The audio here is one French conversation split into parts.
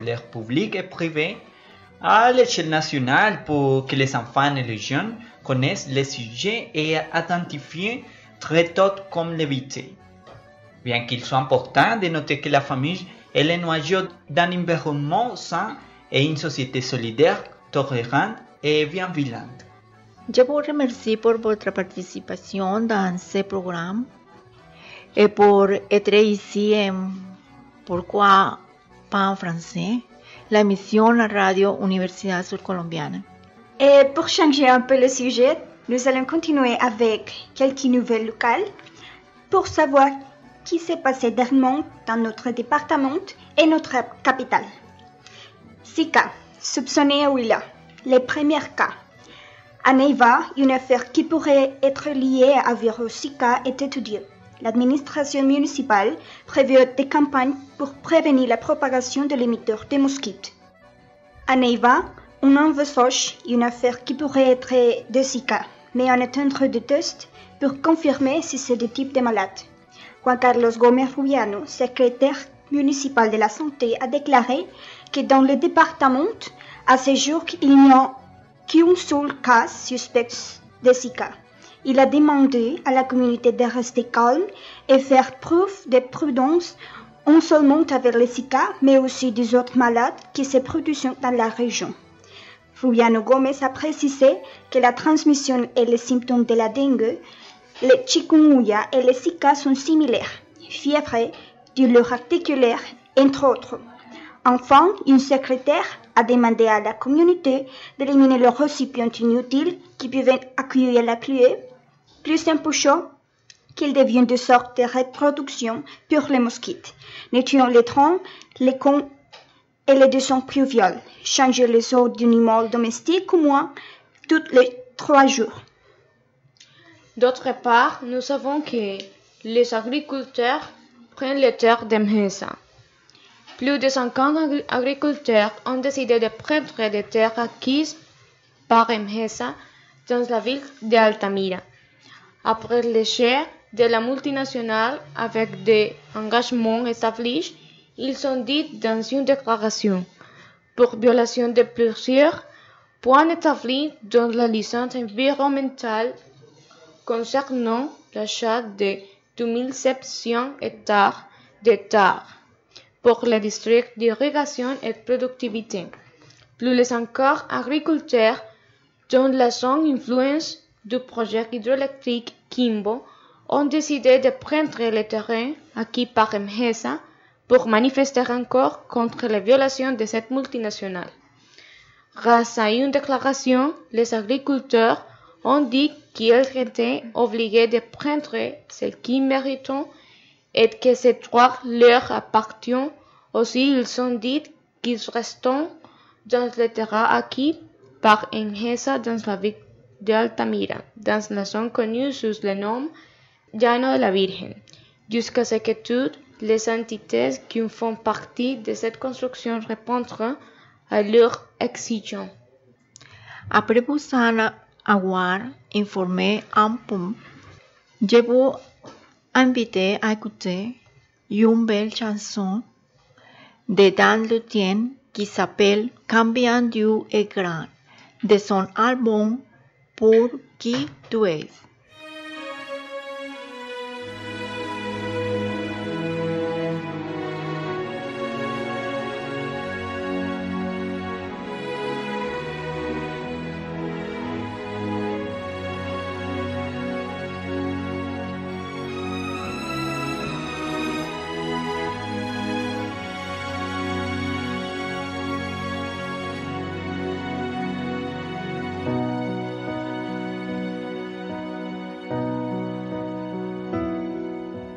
scolaires publics et privés à l'échelle nationale pour que les enfants et les jeunes connaissent les sujets et identifient très tôt comme l'éviter. Bien qu'il soit important de noter que la famille est le noyau d'un environnement sain et une société solidaire, tolérante et bienveillante. Je vous remercie pour votre participation dans ce programme et pour être ici en Pourquoi pas en français, la mission Radio Universidad Surcolombiana. Et pour changer un peu le sujet, nous allons continuer avec quelques nouvelles locales pour savoir qui s'est passé dernièrement dans notre département et notre capitale. 6 cas soupçonnés à Huila. Les premiers cas. À Neiva, une affaire qui pourrait être liée à virus Zika est étudiée. L'administration municipale prévoit des campagnes pour prévenir la propagation de l'émetteur de mosquites. À Neiva, on envisage une affaire qui pourrait être de Zika, mais on est en train de tests pour confirmer si c'est de type de malade. Juan Carlos Gómez Rubiano, secrétaire municipal de la santé, a déclaré que dans le département, à ce jour, il n'y a qu'un seul cas suspect de Zika. Il a demandé à la communauté de rester calme et faire preuve de prudence, non seulement avec le Zika, mais aussi des autres malades qui se produisent dans la région. Rubiano Gómez a précisé que la transmission et les symptômes de la dengue, le chikungunya et le Zika sont similaires, fièvre, douleurs articulaires, entre autres. Enfin, une secrétaire a demandé à la communauté d'éliminer les récipients inutiles qui pouvaient accueillir la pluie, plus important qu'ils deviennent de sorte de reproduction pour les mosquites. Nettoyons les troncs, les cons et les dessins pluviales. Changer les eaux d'animaux domestiques au moins tous les 3 jours. D'autre part, nous savons que les agriculteurs prennent les terres de Mhesa. Plus de 50 agriculteurs ont décidé de prendre des terres acquises par Mhesa dans la ville d'Altamira. Après l'échec de la multinationale avec des engagements établis, ils sont dit dans une déclaration pour violation de plusieurs points établis dans la licence environnementale concernant l'achat de 2700 hectares de terres pour les districts d'irrigation et de productivité. Plus les encore agriculteurs dont la zone influence du projet hydroélectrique Kimbo ont décidé de prendre le terrain acquis par Mhesa pour manifester encore contre les violations de cette multinationale. Grâce à une déclaration, les agriculteurs ont dit qu'ils étaient obligés de prendre ce qu'ils méritent et que ces droits leur appartiennent. Aussi, ils ont dit qu'ils restent dans le terrain acquis par Mhesa dans la ville d'Altamira, dans la zone connue sous le nom Llano de la Virgen, jusqu'à ce que toutes les entités qui font partie de cette construction répondront à leurs exigences. Après vous en avoir informé un peu, je vous invite à écouter une belle chanson de Dan Lutien qui s'appelle Cambiant Dieu est grand, de son album Pour qui tu es.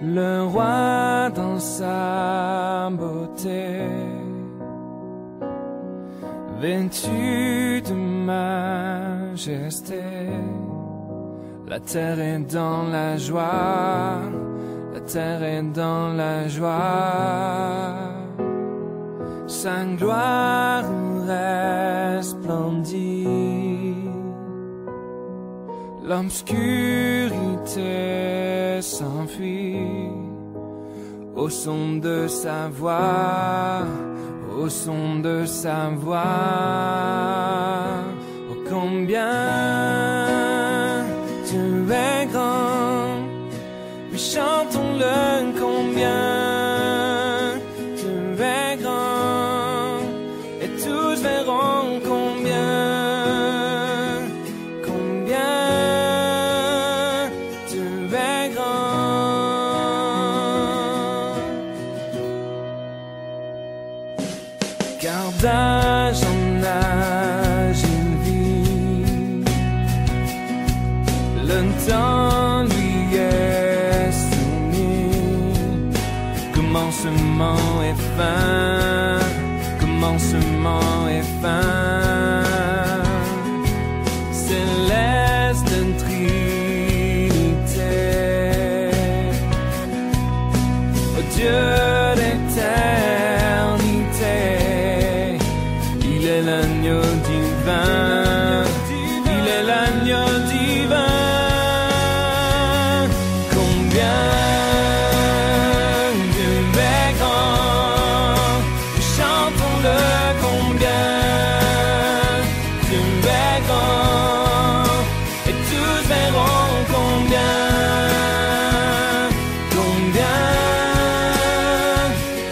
Le roi dans sa beauté, vêtu de majesté, la terre est dans la joie, la terre est dans la joie, sa gloire resplendit, l'obscurité s'enfuit au son de sa voix, au son de sa voix. Oh, combien tu es grand, oui, chantons-le, combien tu es grand, et tous verront combien tu es grand. Car d'âge en âge il vit, le temps lui est soumis. Commencement et fin, commencement et fin, céleste Trinité. Oh Dieu d'éternité, il est l'agneau divin, il est l'agneau divin. Combien tu es grand, chantons-le, combien tu es grand, et tous verront combien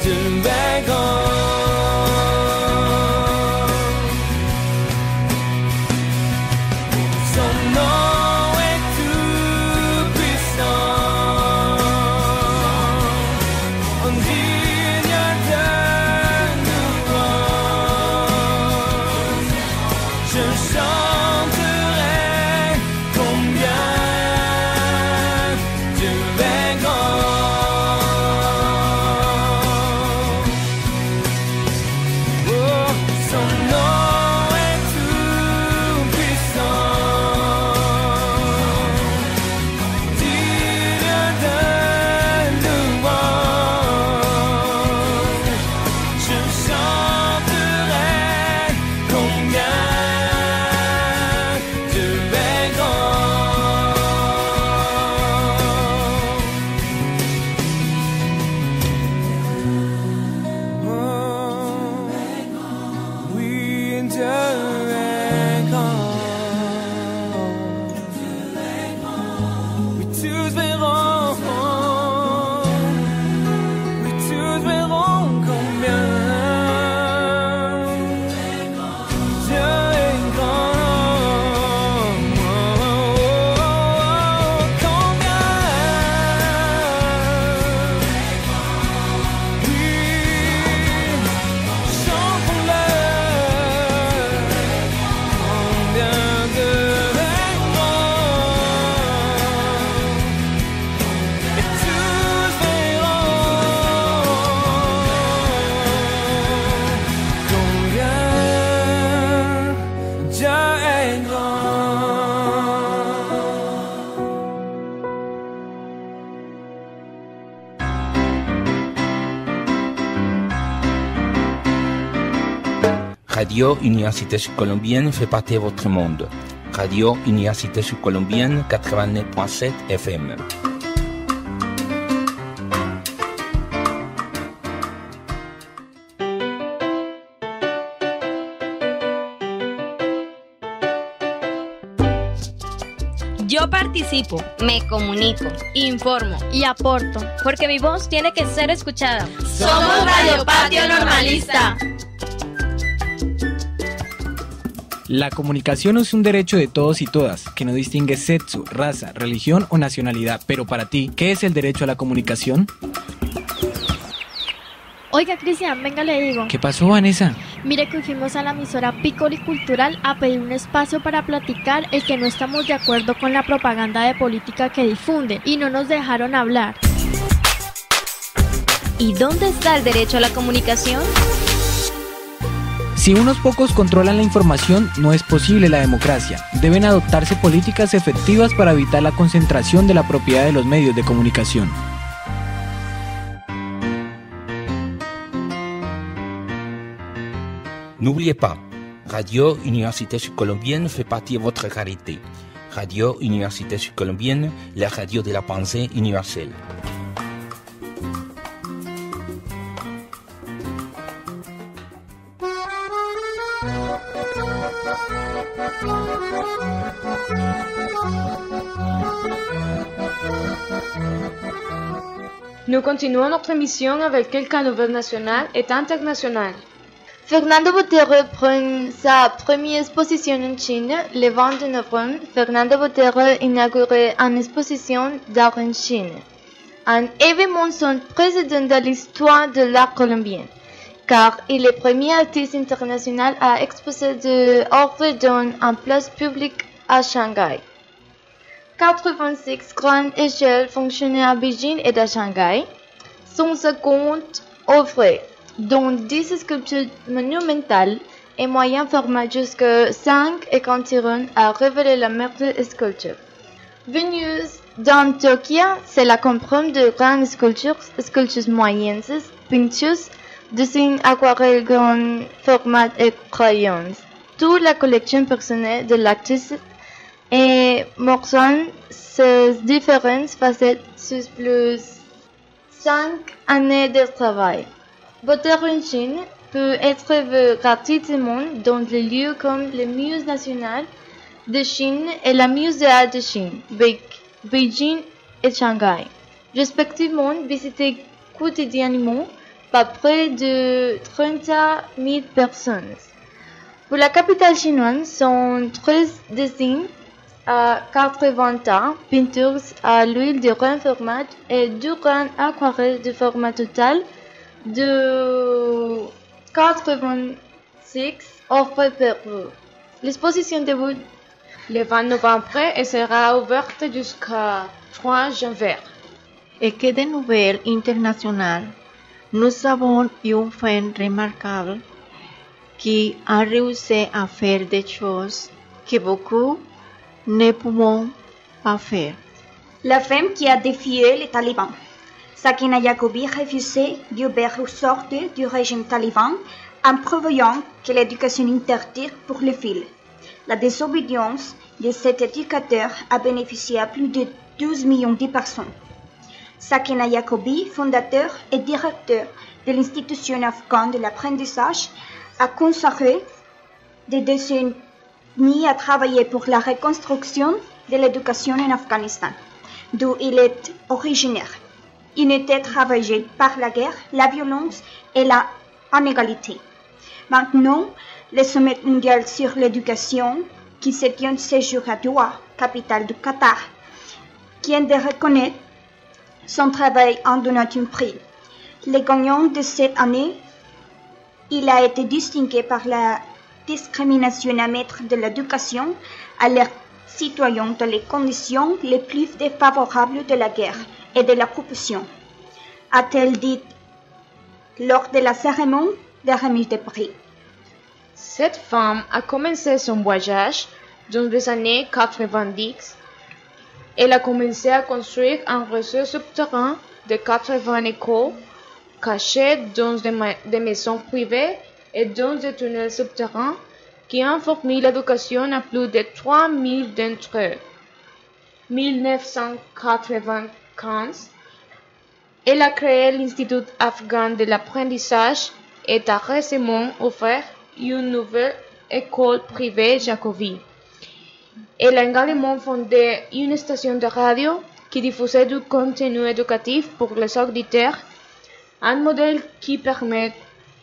tu es grand. Son nom est tout puissant, digne de louange. Je chanterai combien tu es grand. Oh, son nom est tout puissant, digne de louange. Je chanterai combien tu es grand. Oh, oui, Dieu est grand. Oui, tous verront, oui, tous verront combien Dieu est grand. Combien, oui, chantons-le, combien de et tous verront combien Dieu est grand. Radio Université Colombienne fait partie de votre monde. Radio Université Colombienne 89.7 FM. Yo participo, me comunico, informo y aporto, porque mi voz tiene que ser escuchada. Somos Radio Patio Normalista. La comunicación es un derecho de todos y todas, que no distingue sexo, raza, religión o nacionalidad. Pero para ti, ¿qué es el derecho a la comunicación? Oiga, Cristian, venga, le digo. ¿Qué pasó, Vanessa? Mire que fuimos a la emisora Picori Cultural a pedir un espacio para platicar el que no estamos de acuerdo con la propaganda de política que difunden y no nos dejaron hablar. ¿Y dónde está el derecho a la comunicación? Si unos pocos controlan la información, no es posible la democracia. Deben adoptarse políticas efectivas para evitar la concentración de la propiedad de los medios de comunicación. N'oubliez pas, Radio Université Colombienne fait partie de votre carité. Radio Université Colombienne, la radio de la pensée universelle. Nous continuons notre émission avec quelques nouvelles nationales et internationales. Fernando Botero prend sa première exposition en Chine le 20 novembre. Fernando Botero inaugure une exposition d'art en Chine, un événement sans précédent dans l'histoire de l'art colombien, car il est le premier artiste international à exposer de œuvres dans une place publique à Shanghai. 86 grandes échelles fonctionnaient à Beijing et à Shanghai. 150 œuvres, dont 10 sculptures monumentales et moyen format jusqu'à 5 et continuent à révéler la meilleure sculpture. Venus dans Tokyo, c'est la comprendre de grandes sculptures, sculptures moyennes, peintures, dessins, aquarelles, grands formats et crayons. Toute la collection personnelle de l'actrice et montrant ses différentes facettes sur plus 5 années de travail. Botero en Chine peut être vu gratuitement dans des lieux comme le Musée national de Chine et le Musée de Chine, Beijing et Shanghai, respectivement visités quotidiennement par près de 30 000 personnes. Pour la capitale chinoise, sont 13 dessins à 80 ans, peintures à l'huile de grand format et 2 grandes aquarelles de format total de 86 œuvres par jour. L'exposition débute le 20 novembre et sera ouverte jusqu'à 3 janvier. Et que de nouvelles internationales, nous avons une femme remarquable qui a réussi à faire des choses que beaucoup ne pouvons pas faire. La femme qui a défié les talibans. Sakina Yacobi refusait d'obéir aux ordres du régime taliban en prévoyant que l'éducation interdite pour les filles. La désobéissance de cet éducateur a bénéficié à plus de 12 millions de personnes. Sakina Yacobi, fondateur et directeur de l'Institution afghane de l'apprentissage, a consacré des décennies à travailler pour la reconstruction de l'éducation en Afghanistan, d'où il est originaire. Il était travaillé par la guerre, la violence et l'inégalité. Maintenant, le sommet mondial sur l'éducation, qui se tient ce jour à Doha, capitale du Qatar, vient de reconnaître son travail en donnant un prix. Le gagnant de cette année, il a été distingué par la discrimination à mettre de l'éducation à leurs citoyens dans les conditions les plus défavorables de la guerre et de l'occupation, a-t-elle dit lors de la cérémonie de remise de prix. Cette femme a commencé son voyage dans les années 90. Elle a commencé à construire un réseau souterrain de 80 écoles cachées dans des maisons privées et dans des tunnels souterrains qui ont fourni l'éducation à plus de 3000 d'entre eux. 1995, elle a créé l'Institut afghan de l'apprentissage et a récemment offert une nouvelle école privée Jacobi. Elle a également fondé une station de radio qui diffusait du contenu éducatif pour les auditeurs, un modèle qui permet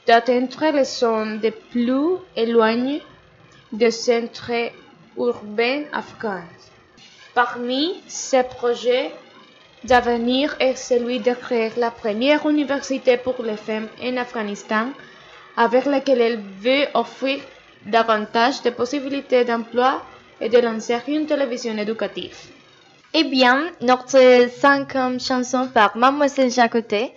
d'atteindre les zones les plus éloignées des centres urbains afghans. Parmi ses projets d'avenir est celui de créer la première université pour les femmes en Afghanistan, avec laquelle elle veut offrir davantage de possibilités d'emploi et de lancer une télévision éducative. Eh bien, notre 5e chanson par Mademoiselle Jacoté,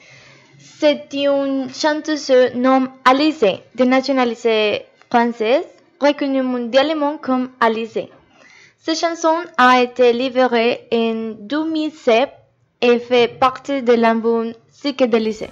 c'est une chanteuse nommée Alizée, de nationalité française, reconnue mondialement comme Alizée. Cette chanson a été livrée en 2007 et fait partie de l'album Psychédélisé.